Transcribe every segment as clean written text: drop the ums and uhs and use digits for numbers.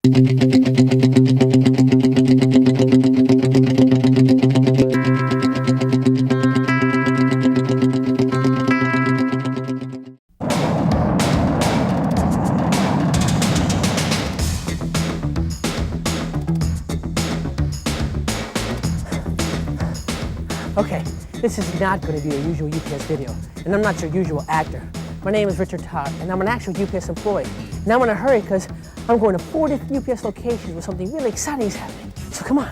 Okay, this is not going to be a usual UPS video, and I'm not your usual actor. My name is Richard Todd, and I'm an actual UPS employee. And I'm in a hurry because I'm going to 4 different UPS locations where something really exciting is happening. So come on.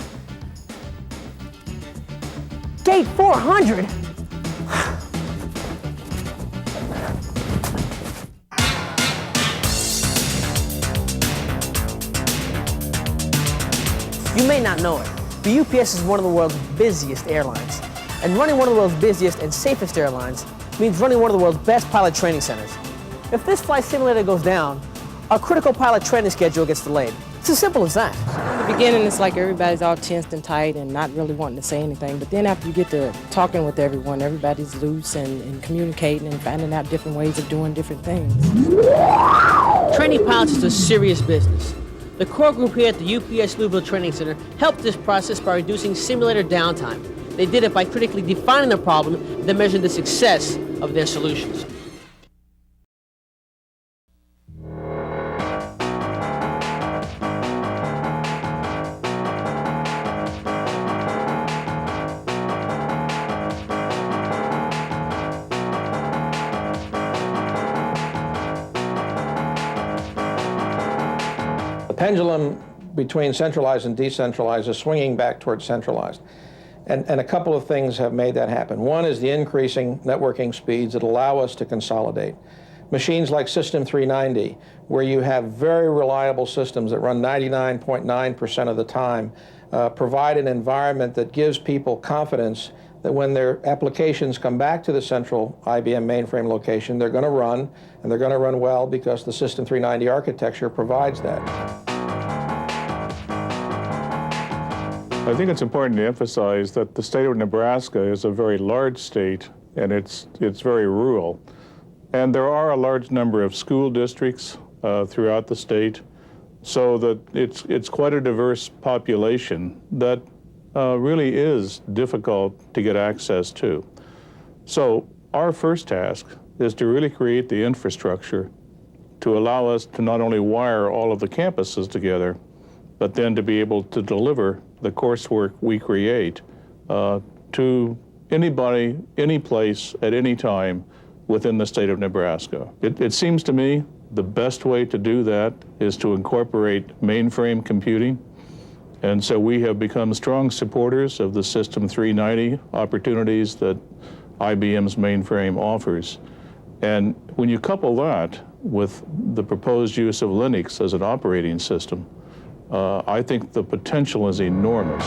Gate 400? You may not know it, but UPS is one of the world's busiest airlines. And running one of the world's busiest and safest airlines means running one of the world's best pilot training centers. If this flight simulator goes down, our critical pilot training schedule gets delayed. It's as simple as that. In the beginning, it's like everybody's all tensed and tight and not really wanting to say anything. But then after you get to talking with everyone, everybody's loose and communicating and finding out different ways of doing different things. Training pilots is a serious business. The core group here at the UPS Louisville Training Center helped this process by reducing simulator downtime. They did it by critically defining the problem and then measuring the success of their solutions. The pendulum between centralized and decentralized is swinging back towards centralized. And a couple of things have made that happen. One is the increasing networking speeds that allow us to consolidate. Machines like System 390, where you have very reliable systems that run 99.9% of the time, provide an environment that gives people confidence that when their applications come back to the central IBM mainframe location, they're going to run, and they're going to run well because the System 390 architecture provides that. I think it's important to emphasize that the state of Nebraska is a very large state, and it's very rural. And there are a large number of school districts throughout the state, so that it's quite a diverse population that really is difficult to get access to. So our first task is to really create the infrastructure to allow us to not only wire all of the campuses together, but then to be able to deliver the coursework we create to anybody, any place, at any time within the state of Nebraska. It seems to me the best way to do that is to incorporate mainframe computing. And so we have become strong supporters of the System 390 opportunities that IBM's mainframe offers. And when you couple that with the proposed use of Linux as an operating system, I think the potential is enormous.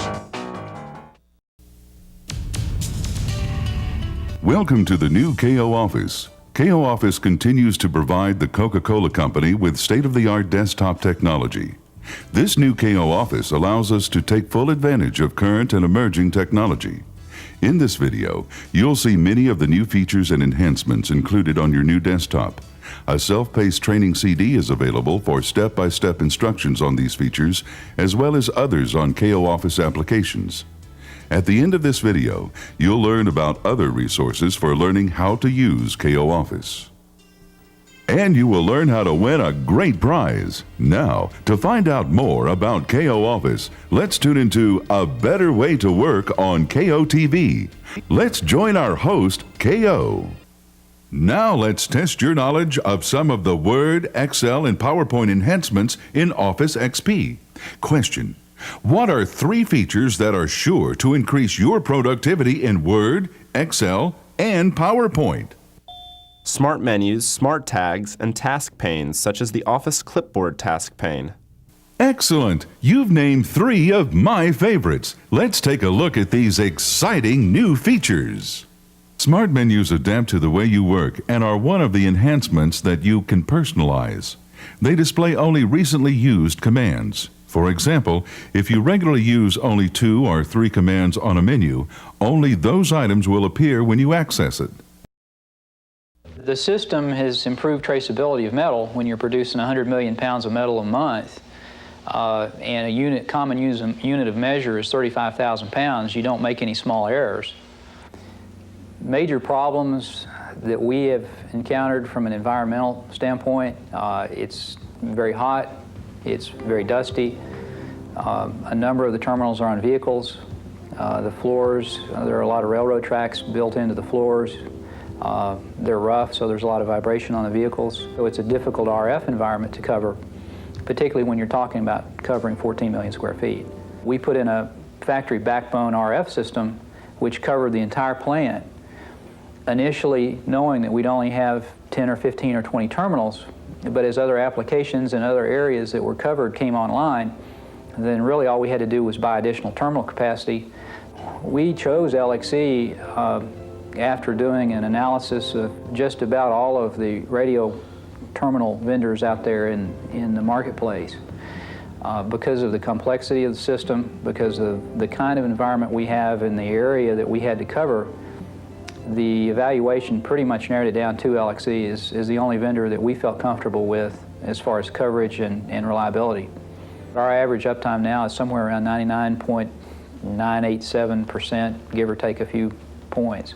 Welcome to the new KO Office. KO Office continues to provide the Coca-Cola Company with state-of-the-art desktop technology. This new KO Office allows us to take full advantage of current and emerging technology. In this video, you'll see many of the new features and enhancements included on your new desktop. A self-paced training CD is available for step-by-step instructions on these features, as well as others on KO Office applications. At the end of this video, you'll learn about other resources for learning how to use KO Office. And you will learn how to win a great prize. Now, to find out more about KO Office, let's tune into A Better Way to Work on KO TV. Let's join our host, KO. Now let's test your knowledge of some of the Word, Excel, and PowerPoint enhancements in Office XP. Question: what are 3 features that are sure to increase your productivity in Word, Excel, and PowerPoint? Smart menus, smart tags, and task panes, such as the Office Clipboard task pane. Excellent! You've named 3 of my favorites. Let's take a look at these exciting new features. Smart menus adapt to the way you work and are one of the enhancements that you can personalize. They display only recently used commands. For example, if you regularly use only 2 or 3 commands on a menu, only those items will appear when you access it. The system has improved traceability of metal when you're producing 100 million pounds of metal a month. and a common unit of measure is 35,000 pounds, you don't make any small errors. Major problems that we have encountered from an environmental standpoint, it's very hot, it's very dusty. A number of the terminals are on vehicles. The floors, there are a lot of railroad tracks built into the floors. They're rough, so there's a lot of vibration on the vehicles. So it's a difficult RF environment to cover, particularly when you're talking about covering 14 million square feet. We put in a factory backbone RF system which covered the entire plant, initially knowing that we'd only have 10 or 15 or 20 terminals, but as other applications and other areas that were covered came online, then really all we had to do was buy additional terminal capacity. We chose LXE after doing an analysis of just about all of the radio terminal vendors out there in the marketplace. Because of the complexity of the system, because of the kind of environment we have in the area that we had to cover, the evaluation pretty much narrowed it down to LXE is the only vendor that we felt comfortable with as far as coverage and reliability. Our average uptime now is somewhere around 99.987%, give or take a few points.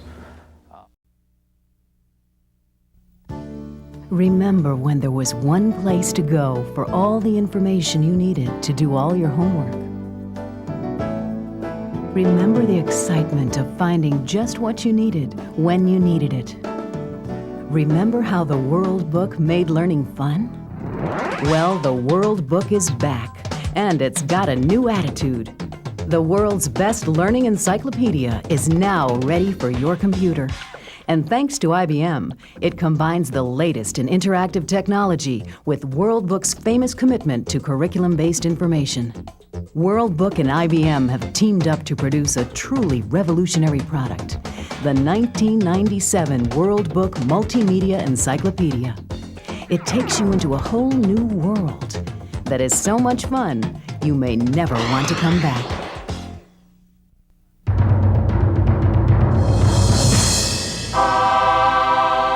Remember when there was one place to go for all the information you needed to do all your homework. Remember the excitement of finding just what you needed when you needed it. Remember how the World Book made learning fun? Well, the World Book is back, and it's got a new attitude. The world's best learning encyclopedia is now ready for your computer. And thanks to IBM, it combines the latest in interactive technology with World Book's famous commitment to curriculum-based information. World Book and IBM have teamed up to produce a truly revolutionary product, the 1997 World Book Multimedia Encyclopedia. It takes you into a whole new world that is so much fun, you may never want to come back.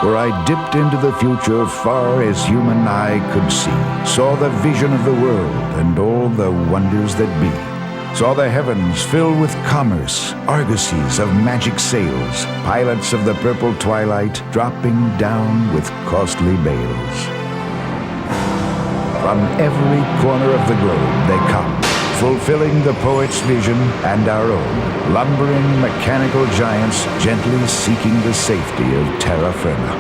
For I dipped into the future far as human eye could see, saw the vision of the world and all the wonders that be, saw the heavens fill with commerce, argosies of magic sails, pilots of the purple twilight dropping down with costly bales. From every corner of the globe they come, fulfilling the poet's vision and our own, lumbering mechanical giants gently seeking the safety of terra firma.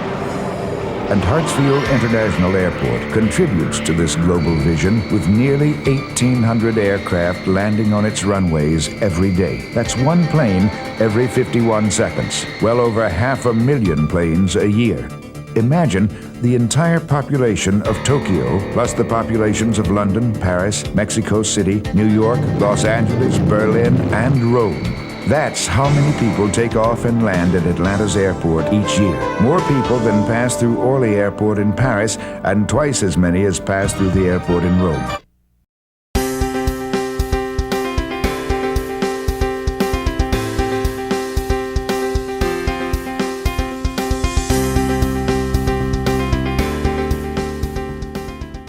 And Hartsfield International Airport contributes to this global vision with nearly 1,800 aircraft landing on its runways every day. That's one plane every 51 seconds, well over 500,000 planes a year. Imagine the entire population of Tokyo, plus the populations of London, Paris, Mexico City, New York, Los Angeles, Berlin, and Rome. That's how many people take off and land at Atlanta's airport each year. More people than pass through Orly Airport in Paris, and twice as many as pass through the airport in Rome.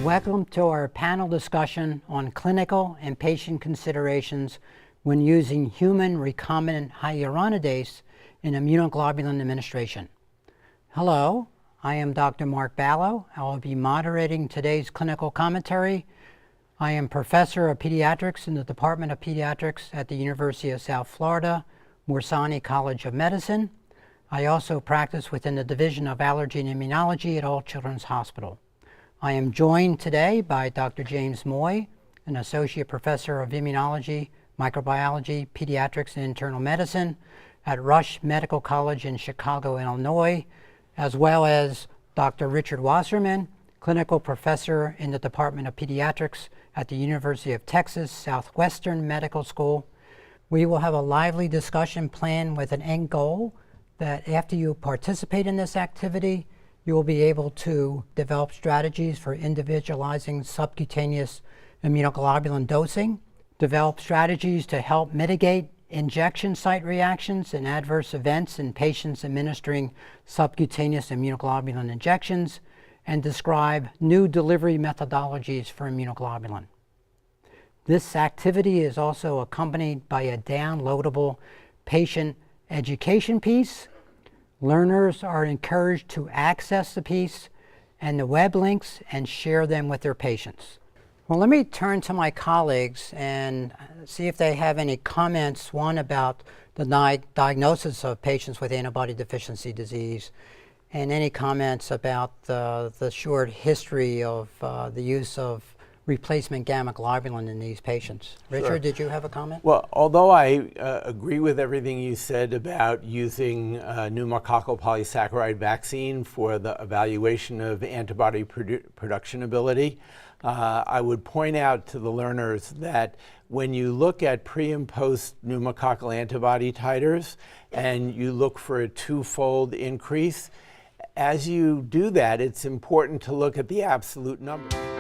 Welcome to our panel discussion on clinical and patient considerations when using human recombinant hyaluronidase in immunoglobulin administration. Hello, I am Dr. Mark Ballo. I will be moderating today's clinical commentary. I am Professor of Pediatrics in the Department of Pediatrics at the University of South Florida, Morsani College of Medicine. I also practice within the Division of Allergy and Immunology at All Children's Hospital. I am joined today by Dr. James Moy, an Associate Professor of Immunology, Microbiology, Pediatrics, and Internal Medicine at Rush Medical College in Chicago, Illinois, as well as Dr. Richard Wasserman, Clinical Professor in the Department of Pediatrics at the University of Texas Southwestern Medical School. We will have a lively discussion planned with an end goal that after you participate in this activity, you will be able to develop strategies for individualizing subcutaneous immunoglobulin dosing, develop strategies to help mitigate injection site reactions and adverse events in patients administering subcutaneous immunoglobulin injections, and describe new delivery methodologies for immunoglobulin. This activity is also accompanied by a downloadable patient education piece. Learners are encouraged to access the piece and the web links and share them with their patients. Well, let me turn to my colleagues and see if they have any comments, one about the diagnosis of patients with antibody deficiency disease, and any comments about the short history of the use of replacement gamma globulin in these patients. Richard, Sure. did you have a comment? Well, although I agree with everything you said about using pneumococcal polysaccharide vaccine for the evaluation of antibody production ability, I would point out to the learners that when you look at pre and post pneumococcal antibody titers and you look for a twofold increase, as you do that, it's important to look at the absolute number.